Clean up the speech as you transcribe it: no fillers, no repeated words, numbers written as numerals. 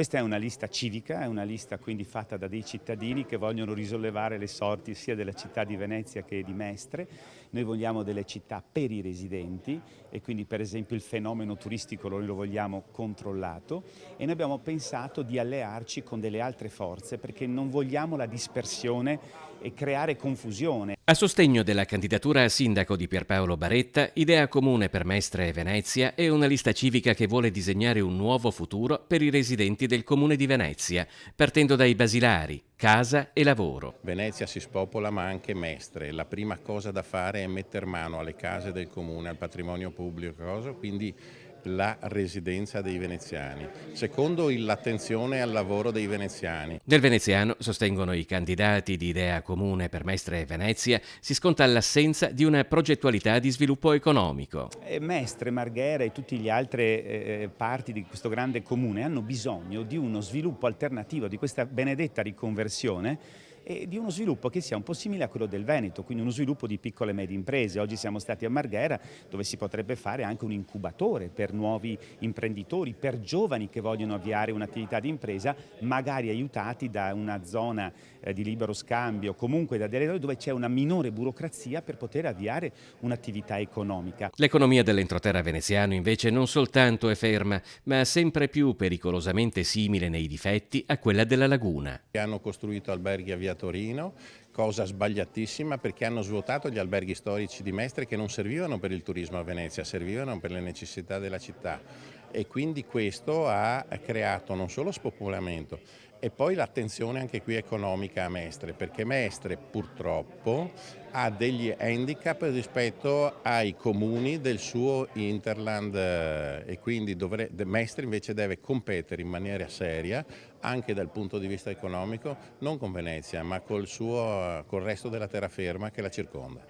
Questa è una lista civica, è una lista quindi fatta da dei cittadini che vogliono risollevare le sorti sia della città di Venezia che di Mestre. Noi vogliamo delle città per i residenti e quindi per esempio il fenomeno turistico noi lo vogliamo controllato e noi abbiamo pensato di allearci con delle altre forze perché non vogliamo la dispersione e creare confusione. A sostegno della candidatura a sindaco di Pierpaolo Baretta, Idea Comune per Mestre e Venezia è una lista civica che vuole disegnare un nuovo futuro per i residenti del comune di Venezia, partendo dai basilari, casa e lavoro. Venezia si spopola ma anche Mestre, la prima cosa da fare è mettere mano alle case del comune, al patrimonio pubblico, quindi la residenza dei veneziani. Secondo, l'attenzione al lavoro dei veneziani. Nel veneziano, sostengono i candidati di Idea Comune per Mestre e Venezia, si sconta l'assenza di una progettualità di sviluppo economico. Mestre, Marghera e tutte le altre parti di questo grande comune hanno bisogno di uno sviluppo alternativo, di questa benedetta riconversione e di uno sviluppo che sia un po' simile a quello del Veneto, quindi uno sviluppo di piccole e medie imprese. Oggi siamo stati a Marghera dove si potrebbe fare anche un incubatore per nuovi imprenditori, per giovani che vogliono avviare un'attività di impresa, magari aiutati da una zona di libero scambio, comunque da delle dove c'è una minore burocrazia per poter avviare un'attività economica. L'economia dell'entroterra veneziano invece non soltanto è ferma, ma sempre più pericolosamente simile nei difetti a quella della laguna. Hanno costruito alberghi a Via Torino, cosa sbagliatissima perché hanno svuotato gli alberghi storici di Mestre che non servivano per il turismo a Venezia, servivano per le necessità della città e quindi questo ha creato non solo spopolamento e poi l'attenzione anche qui economica a Mestre, perché Mestre purtroppo ha degli handicap rispetto ai comuni del suo hinterland e quindi Mestre invece deve competere in maniera seria anche dal punto di vista economico, non con Venezia ma col resto della terraferma che la circonda.